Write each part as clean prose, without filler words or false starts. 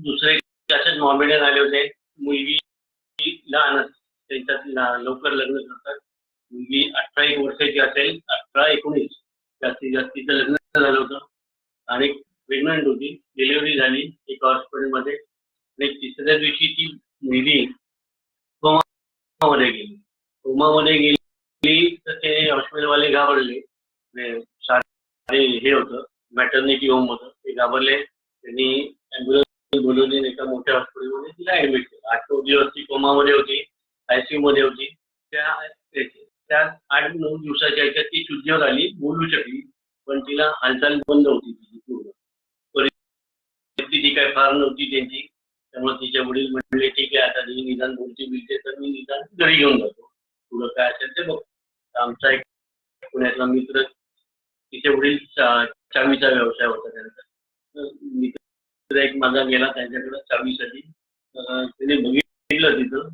दुसरे असेच मॉमेडियन आले होते. मुलगी लहान असते, त्यांच्यात लवकर लग्न करतात. मुलगी 18 एक वर्षाची असेल, 18-19 जास्तीत जास्त तिचं लग्न झालं होतं आणि प्रेग्नंट होती. डिलिव्हरी झाली एक हॉस्पिटलमध्ये आणि तिसऱ्या दिवशी ती मुलगी कोमामध्ये गेली. कोमामध्ये गेली तर ते हॉस्पिटलवाले घाबरले. सारे हे होतं, मॅटर्निटी होम होतं, ते घाबरले. त्यांनी ॲम्ब्युलन्स बोलवली, एका मोठ्या हॉस्पिटलमध्ये तिला ऍडमिट केलं. 8 दिवस ती कोमामध्ये होती, आयसीयू मध्ये होती. त्या 8-9 दिवसाच्या ह्याच्यात ती शुद्धीवर आली, बोलू शकली, पण तिला हालचाल बंद होती तिची पूर्ण. परिस्थिती काय फार नव्हती त्यांची. त्यामुळे तिचे वडील म्हणले ठीक आहे, आता ती निदान बोलती बिलते तर मी निदान घरी घेऊन जातो, पुढं काय असेल ते बघ. आमचा एक पुण्यातला मित्र, तिचे वडील चावीचा व्यवसाय होता त्यांचा. मित्र एक माझा गेला त्यांच्याकडे चावीसाठी. त्याने बघितलं तिथं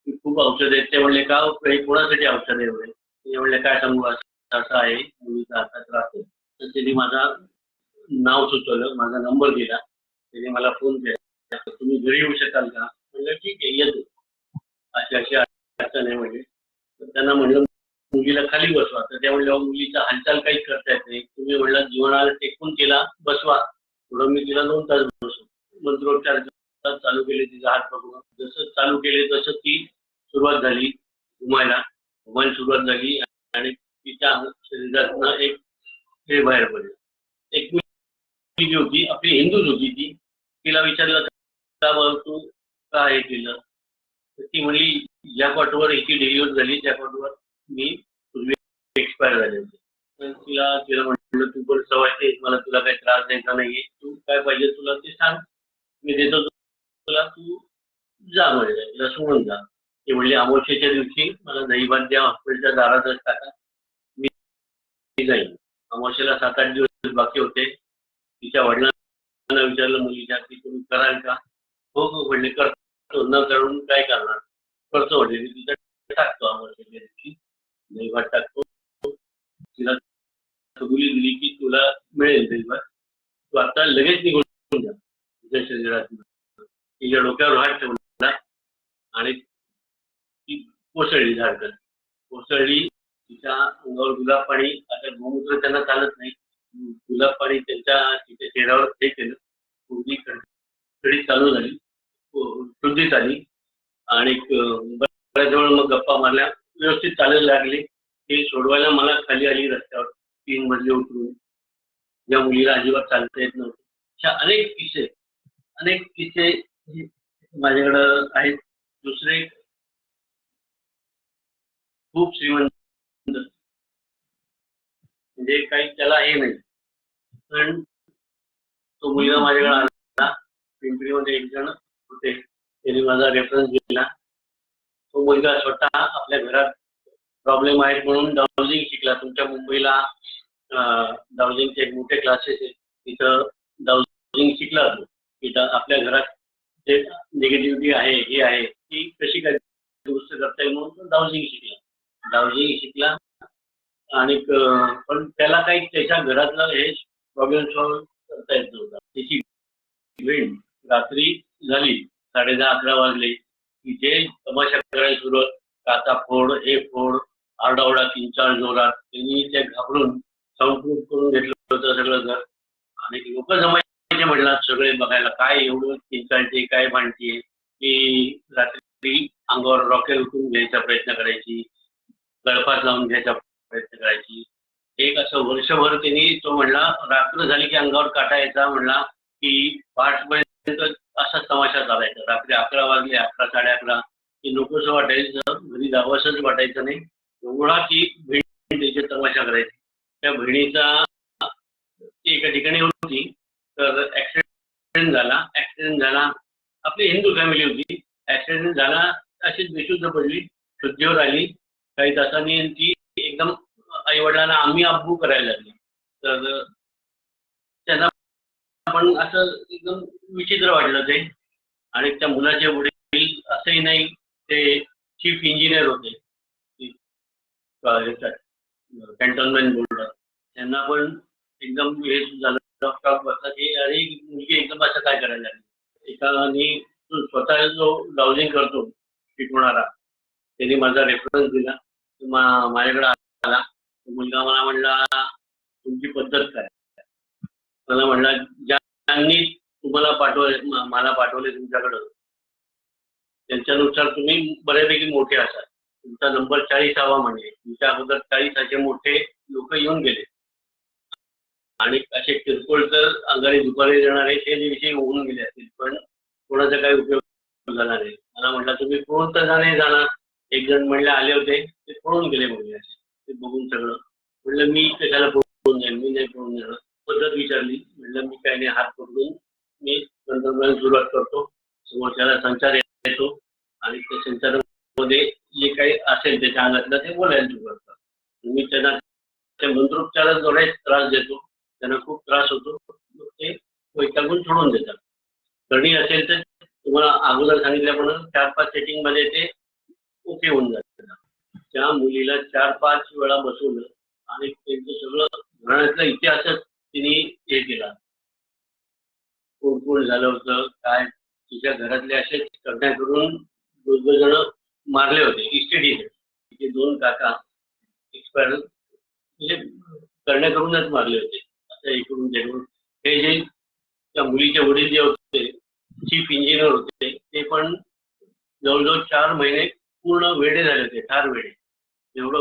की खूप औषध आहेत. ते म्हणले का कोणासाठी औषध आहे एवढे? ते म्हणले काय सांगू, असं आहे, मुलीचा असा त्रास आहे. तर त्यांनी माझा नाव सुचवलं, माझा नंबर दिला. त्याने मला फोन केला, तुम्ही घरी येऊ शकाल का? म्हणलं ठीक आहे, येतो. अशी अशी अडचण आहे म्हणजे. तर त्यांना म्हणलं मुलीला खाली बसवा. तर त्या म्हणल्या मुलीचा हालचाल काहीच करता येत नाही. तुम्ही म्हणलं जीवनाला टेकून तिला बसवा. थोडं मी तिला 2 तास बसवतो. मंत्रोच्चार चालू केले, तिचा हात पकडून जसं चालू केले तसं ती सुरुवात झाली घुमायला सुरुवात झाली आणि तिच्या शरीरातनं एक हे बाहेर पडलं. एक मुलगी होती, आपली हिंदूच होती ती. तिला विचारलं का बरं तू का हे केलं? तर ती म्हणली ज्या कॉटवर हिची डिलिव्हरी झाली त्या कॉटवर मी पूर्वी एक्सपायर झाले होते. तर तिला म्हटलं तू पण सवयची आहेस, मला तुला काही त्रास द्यायचा नाहीये, तू काय पाहिजे तुला ते सांग, मी देतो तुला, तू जा म्हणजे तुला सोडून जा. ते म्हणले अमावस्येच्या दिवशी मला दहीभात द्या, हॉस्पिटलच्या दारातच टाका, मी जाईल. अमावस्येला 7-8 दिवस बाकी होते. तिच्या वडिलांना विचारलं मुलीच्या की तुम्ही कराल का? हो हो म्हणले करतो, न करून काय करणार, करतो म्हणले. मी तिथं टाकतो अमावस्येच्या दिवशी दहीभात टाकतो. तिला कबुली दिली की तुला मिळेल दहीभात, तू आता लगेच निघून जा तुझ्या शरीरात. तिच्या डोक्यावर हात ठेवला आणि ती कोसळली, झाडकन कोसळली. तिच्या अंगावर गुलाब पाणी, आता गोमूत्र त्यांना चालत नाही, गुलाब पाणी तिच्या चेहऱ्यावर हे केलं. पूर्वी कडकडीत चालू झाली, शुद्धीत आली आणि बऱ्याच वेळ मग गप्पा मारल्या, व्यवस्थित चालायला लागली. ते सोडवायला मला खाली आली रस्त्यावर 3 मजले उतरून. ज्या मुलीला अजिबात चालता येत नव्हतं. अशा अनेक किस्से माझ्याकडं आहेत. दुसरे खूप श्रीमंत, म्हणजे काही त्याला हे नाही, पण तो मुलगा माझ्याकडे आला. पिंपरीमध्ये एक जण होते, त्यांनी माझा रेफरन्स दिला. तो मुलगा स्वतः आपल्या घरात प्रॉब्लेम आहेत म्हणून डाउजिंग शिकला. तुमच्या मुंबईला डाउजिंगचे एक मोठे क्लासेस आहेत, तिथं डाउजिंग शिकला तो. तिथं आपल्या घरात जे निगेटिव्हिटी आहे हे आहे ती कशी काय दुरुस्त करता येईल म्हणून तो डाउजिंग शिकला. आणि पण त्याला काही त्याच्या घरातलं हे प्रॉब्लेम सॉल्व्ह करता येत नव्हता. त्याची वेळ रात्री झाली, 10:30-11 वाजले की जे तमाशा करायला सुरुवात, काचा फोड, हे फोड, आरडाओरडा 3-4 जोरात. त्यांनी ते घाबरून साऊंडप्रूफ करून घेतलं होतं सगळं घर. आणि लोक जमायचे म्हटलं सगळे बघायला, काय एवढं चिंचाळते, काय भांडते. की रात्री अंगावर रॉकेल उठून घ्यायचा प्रयत्न करायची, गळफास लावून घ्यायचा प्रयत्न करायची. एक असं वर्षभर त्यांनी, तो म्हणला रात्र झाली की अंगावर काटा यायचा, म्हणला की पहाटपर्यंत असाच तमाशा चालायचा. रात्री 11 वाजले, 11-11:30 की नकोसं वाटायचं, घरी जावंसंच वाटायचं नाही. एवढा ती बहीण त्याची तमाशा करायची. त्या बहिणीचा एका ठिकाणी होती, तर ऍक्सिडेंट झाला. आपली हिंदू फॅमिली होती. ऍक्सिडेंट झाला, अशीच बेशुद्ध पडली, शुद्धीवर आली. काही तासांनी ती एकदम आई वडिलांना आम्ही अब्बू करायला लागली. तर त्यांना पण असं एकदम विचित्र वाटलं ते. आणि त्या मुलाचे वडील असंही नाही, ते चीफ इंजिनियर होते कॅन्टोन्मेंट बोर्ड. त्यांना पण एकदम हे झालं, शॉक बसला की अरे मुलगी एकदम असं काय करायला लागली. एकाने स्वतः जो ब्राउजिंग करतो शिकवणारा त्यांनी माझा रेफरन्स दिला. माझ्याकडे आला. मुलगा मला म्हणला तुमची पद्धत काय. मला म्हणला ज्यांनी तुम्हाला मला पाठवले तुमच्याकडं त्यांच्यानुसार तुम्ही बऱ्यापैकी मोठे असाल. तुमचा नंबर 40वा म्हणजे तुमच्या अगोदर 40 असे मोठे लोक येऊन गेले आणि असे किरकोळ तर अंगारी दुपारी देणारे ते विषय होऊन गेले असतील पण कोणाचा काही उपयोग झाला नाही. मला म्हटलं तुम्ही कोण तर नाही जाणार. एक जण म्हणले आले होते ते पळून गेले म्हणजे असे ते बघून सगळं. म्हणलं मी कशाला पळून जाईल. मी नाही पळून जाणार. पद्धत विचारली. म्हणलं मी काही नाही हात पकडून मी तंत्रज्ञान सुरुवात करतो. समोरच्याला संचार येतो आणि त्या संचारामध्ये जे काही असेल त्याच्या अंगातलं ते बोलायला सुरुवात करतो. मी त्यांना त्या मंत्रोपचारात जोडायला त्रास देतो. त्यांना खूप त्रास होतो. मग ते वैतागून सोडून देतात. करणी असेल तर तुम्हाला अगोदर सांगितल्याप्रमाणे 4-5 सेटिंग मध्ये ते ओके होऊन जातं. त्या मुलीला 4-5 वेळा बसवलं आणि त्यांचं सगळं घराण्यातला इतिहासच तिने हे केला. कोण कोण झालं होतं काय तिच्या घरातले असेच करण्या करून 2 जण मारले होते. इस्टेटी तिचे 2 काका एक्सपायर म्हणजे करण्या करूनच मारले होते. असं इकडून तिकडून हे जे त्या मुलीचे वडील जे होते चीफ इंजिनियर होते ते पण जवळजवळ 4 महिने पूर्ण वेडे झाले होते. ठार वेडे. एवढं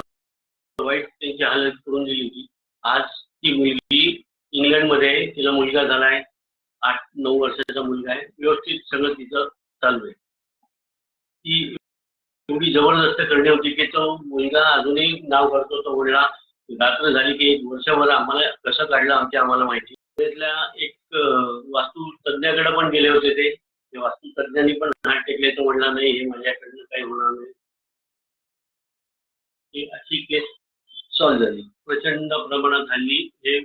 वाईट त्यांची हालत करून दिली होती. आज ती मुलगी इंग्लंडमध्ये तिला मुलगा झालाय. 8-9 वर्षाचा मुलगा आहे. व्यवस्थित सगळं तिचं चालू आहे. ती एवढी जबरदस्त करणी होती की तो मुलगा अजूनही नाव करतो. तो म्हणला रात्र झाली की 1 वर्षभर आम्हाला कसं काढलं आम्हाला माहिती. त्यातल्या एक वास्तू तज्ञाकडे पण गेले होते ते वास्तू तज्ञांनी पण हात टेकले. तो म्हणला नाही हे माझ्याकडनं काही होणार नाही. अशी केस सॉल्व्ह झाली. प्रचंड प्रमाणात हल्ली हे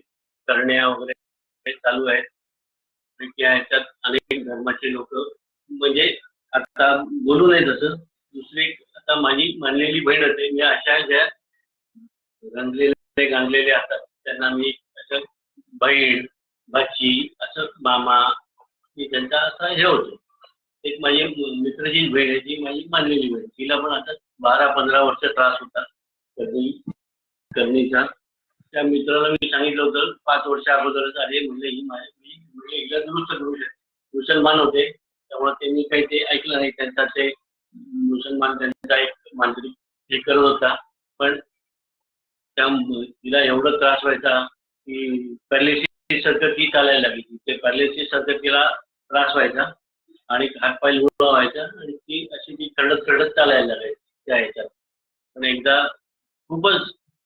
करण्या वगैरे चालू आहेत. त्या ह्याच्यात अनेक धर्माचे लोक म्हणजे आता बोलू नये तसं. दुसरी आता माझी मानलेली बहीण होते. मी अशा ज्या रंगलेले गांधलेले असतात त्यांना मी असं बहीण भाची असं मामा मी त्यांचा असा हे होतो. एक माझी मित्राची बहीण आहे ती माझी मानलेली बहीण. तिला पण आता 12-15 वर्ष त्रास होता करणीचा. त्या मित्राला मी सांगितलं होतं 5 वर्ष अगोदरच आले म्हणले ही मी म्हणजे एकदा दुरुस्त करू शकते. मुसलमान होते त्यामुळे त्यांनी काही ते ऐकलं नाही. त्यांचा ते मुसलमान त्यांचा एक मांत्रिक हे करत होता. पण त्या तिला एवढा त्रास व्हायचा की पॅरालिसिस सारखं ती चालायला लागली. ते पॅरालिसिस सारखं तिला त्रास व्हायचा आणि हातपाय लुळा व्हायचा आणि ती अशी ती खरडत चालायला लागायची त्या ह्याच्यात. पण एकदा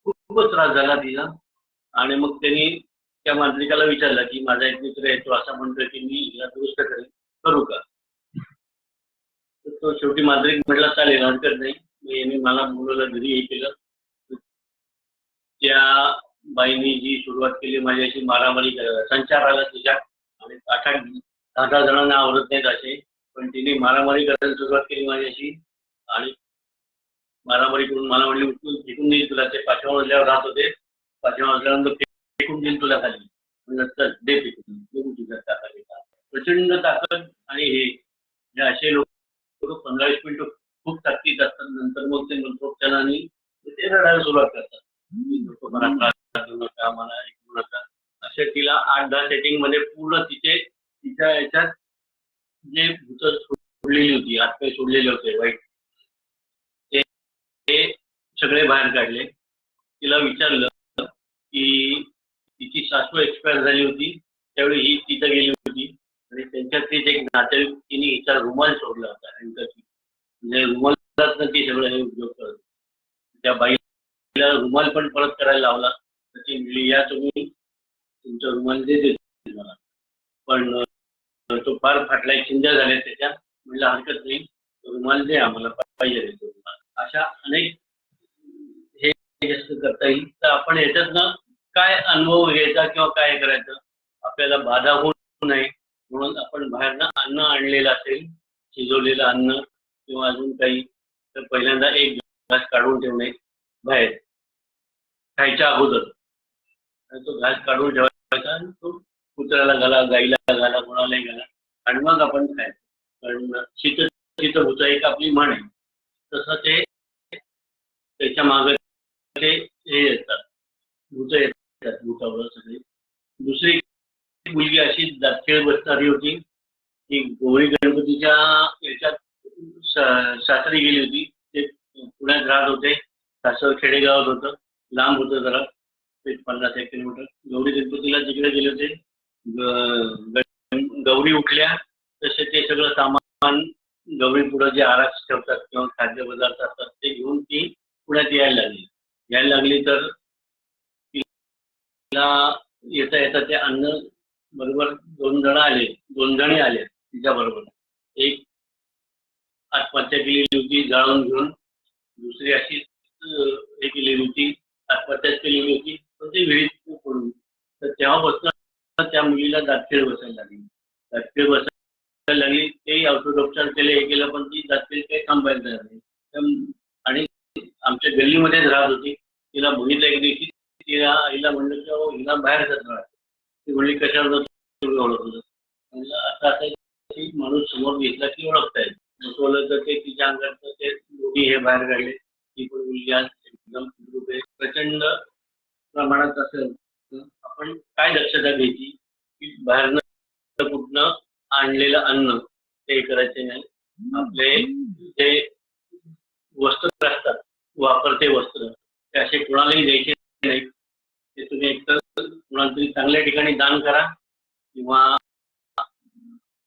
खूपच त्रास झाला तिला आणि मग त्यांनी त्या मांत्रिकाला विचारलं की माझा एक मित्र आहे तो असा म्हणतोय की मी हिला दुरुस्त करू का. तर तो शेवटी मांत्रिक म्हटला चालेल हरकत नाही. मी मला बोलवलं घरी हे केलं. त्या बाईनी जी सुरुवात केली माझ्याशी मारामारी करायला. संचार आला तिच्या आणि 8-10 जणांना आवडत नाहीत असे पण तिने मारामारी करायला सुरुवात केली माझ्याशी आणि मारामारी करून मला म्हणली उचलून फेकून देईल तुला. ते 5व्या मजल्यावर राहत होते. 5व्या मजल्यानंतर फेकून देईल तुला खाली. नंतर दे फेकून तुझ्या खाली. प्रचंड ताकद आणि हे असे लोक 15-20 मिनिटं खूप ताकदीत असतात. नंतर मग ते मंत्रोच्चाराने ते रडायला सुरुवात करतात. मला त्रास देऊ नका मला ऐकू नका अशा तिला 8-10 सेटिंग मध्ये पूर्ण तिच्या याच्यात जे भूत सोडलेली होती हातपाय सोडलेले होते वाईट ते सगळे बाहेर काढले. तिला विचारलं की तिची सासू एक्सपायर झाली होती त्यावेळी ही तिथं गेली होती आणि त्यांच्यातलीच एक नातेवाईक तिने हिचा रुमाल सोडला होता. म्हणजे रुमालात ती सगळं हे उद्योग करत. त्या बाईला रुमाल पण परत करायला लावला. तर ती म्हणली या तुम्ही तुमचा रुमाल देते मला पण तो फार फाटलाय चिंध्या झाल्या त्याच्या. म्हणलं हरकत नाही रुमाल दे आम्हाला पाहिजे रुमाल. अशा अनेक हे जास्त करता येईल. तर आपण याच्यातनं काय अनुभव घ्यायचा किंवा काय करायचं आपल्याला बाधा होऊ नये म्हणून आपण बाहेरनं अन्न आणलेलं असेल शिजवलेलं अन्न किंवा अजून काही तर पहिल्यांदा एक घास काढून ठेवणे बाहेर खायच्या अगोदर. तो घास काढून ठेवायचा आणि तो कुत्र्याला घाला गाईला घाला कोणालाही घाला आणि मग आपण खायचं. शीत शीत भूत एक आपली म्हण आहे, तसं ते त्याच्या मागे ते हे येतात, भूत येतात भूतावर सगळी. दुसरी मुलगी अशी खेळ बसणारी होती, ती गौरी गणपतीच्या याच्यात सासरी गेली होती. ते पुण्यात राहत होते, सासर खेडेगावात होतं, लांब होतं जरा, 50-1 किलोमीटर. गौरी गणपतीला तिकडे गेले होते. गौरी उठल्या तसे ते सगळं सामान गौरी पुढे जे आरास ठेवतात किंवा खाद्यपदार्थ असतात ते घेऊन ती पुण्यात यायला लागली. तर तिला येता येता ते अन्न बरोबर 2 जणी आले तिच्या बरोबर. एक आत्महत्या केलेली होती जाळून घेऊन, दुसरी अशी हे केलेली होती, आत्महत्याच केलेली होती, पण ते विहिरीत पडून. तर तेव्हापासून त्या मुलीला दातखिळ बसायला लागली. तेही औषधोपचार केले, हे केलं, पण ती दातखिळ काही थांबायला तयार नाही. आणि आमच्या गल्लीमध्येच राहत होती. तिला बघितलं एक दिवशी, तिला आईला म्हणलं की अहो हिला बाहेर जात राहत. ती म्हणली कशावर ओळखलं. म्हणलं असं असं माणूस समोर घेतला की ओळखता येईल. बसवलं तर ते तिच्या अंगाचं ते दोघी हे बाहेर काढले. ती पण मुलगी आज एकदम प्रचंड प्रमाणात असेल तर आपण काय दक्षता घ्यायची की बाहेरनं कुठनं आणलेलं अन्न ते करायचे नाही. आपले जे वस्त्र असतात, वापरते वस्त्र, ते असे कोणालाही द्यायचे नाही. ते तुम्ही एकतर कोणाला तरी चांगल्या ठिकाणी दान करा, किंवा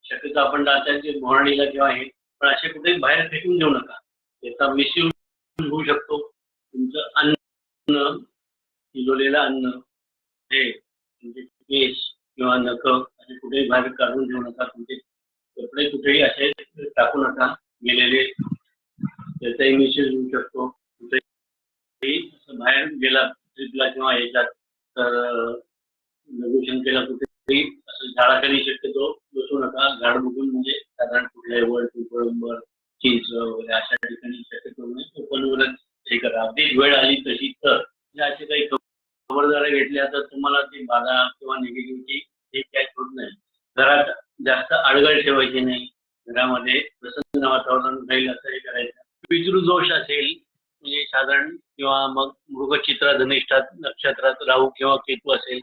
शक्यतो आपण दात्यांची मोहरणीला किंवा हे, पण असे कुठेही बाहेर फेकून देऊ नका. याचा मिसयूज होऊ शकतो. तुमचं अन्न, शिजवलेलं अन्न, हे तुमचे केस किंवा नख असे कुठेही बाहेर काढून देऊ नका. तुमचे कपडे कुठेही असे टाकू नका गेलेले, त्याचाही मिसयूज होऊ शकतो. कुठेही असं बाहेर गेला ट्रिपला किंवा याच्यात तर नेगोशिएशन केला, कुठेही असं झाडाखाली शक्यतो बसू नका. झाड बघून म्हणजे साधारण कुठल्याही वड, पिंपळ, चिंच वगैरे अशा ठिकाणी शक्यतो ओपनवरच हे करा. अगदी वेळ आली तशी तर असे काही खबरदाऱ्या घेतल्या तर तुम्हाला ती बाधा किंवा निगेटिव्हिटी हे काय होत नाही. घरात जास्त आडगळ ठेवायची नाही. घरामध्ये प्रसन्न वातावरण राहील असं हे करायचं. पितृदोष असेल म्हणजे साधारण, किंवा मग मृगचित्रा धनिष्ठात नक्षत्रात राहू किंवा केतू असेल,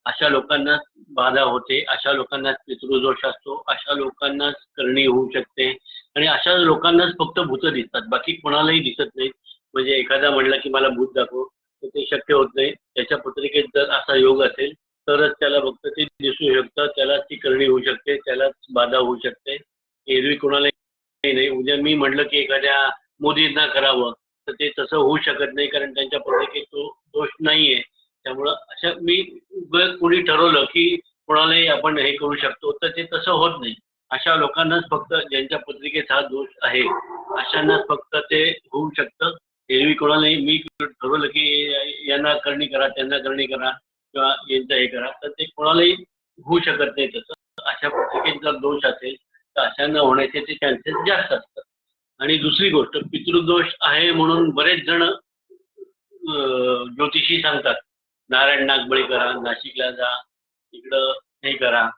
अशा लोकांनाच बाधा होते, अशा लोकांनाच पितृदोष असतो, अशा लोकांनाच करणी होऊ शकते, आणि अशा लोकांनाच फक्त भूत दिसतात, बाकी कोणालाही दिसत नाही. म्हणजे एखादा म्हणला की मला भूत दाखव, तर ते शक्य होत नाही. त्याच्या पत्रिकेत जर असा योग असेल तरच त्याला फक्त ते दिसू शकतं, त्यालाच ती करणी होऊ शकते, त्यालाच बाधा होऊ शकते. एरवी कोणालाही नाही. उद्या मी म्हटलं की एखाद्या मोदींना करावं तर ते तसं होऊ शकत नाही, कारण त्यांच्या पत्रिकेत तो दोष नाहीये. त्यामुळं अशा मी कोणी ठरवलं की कोणालाही आपण हे करू शकतो तर ते तसं होत नाही. अशा लोकांनाच फक्त, ज्यांच्या पत्रिकेत हा दोष आहे अशांनाच फक्त ते होऊ शकतं. एरवी कोणालाही मी ठरवलं की यांना करणी करा, त्यांना करणी करा, किंवा यांचं हे करा, तर ते कोणालाही होऊ शकत नाही तसं. अशा पत्रिकेत जर दोष असेल तर अशांना होण्याचे ते चान्सेस जास्त असतात. आणि दुसरी गोष्ट, पितृदोष आहे म्हणून बरेच जण ज्योतिषी सांगतात नारायण नागबळी करा, नाशिकला जा, तिकडं हे करा.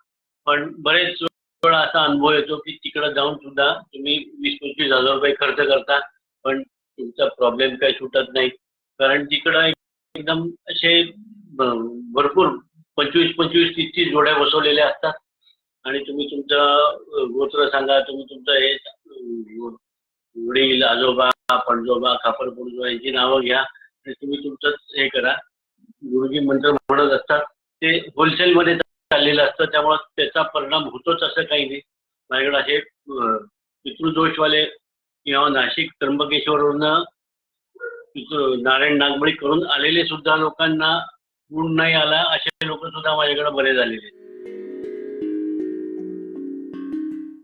पण बरेच वेळा असा अनुभव येतो की तिकडं जाऊन सुद्धा तुम्ही 20-25 हजार रुपये खर्च करता, पण तुमचा प्रॉब्लेम काही सुटत नाही. कारण तिकडं एकदम असे भरपूर 25-25-30 जोड्या बसवलेल्या असतात, आणि तुम्ही तुमचं गोत्र सांगा, तुम्ही तुमचं हे वडील, आजोबा, पणजोबा, खापर पणजोबा यांची नावं घ्या, आणि तुम्ही तुमचंच हे करा. गुरुजी मंत्र म्हणत असतात, ते होलसेलमध्ये चाललेलं असतं, त्यामुळे त्याचा परिणाम होतोच असं काही नाही. माझ्याकडे असे पितृदोषवाले किंवा नाशिक त्र्यंबकेश्वरवरून नारायण नागबळी करून आलेले सुद्धा लोकांना गुण नाही आला, असे लोक सुद्धा माझ्याकडे बरे झालेले.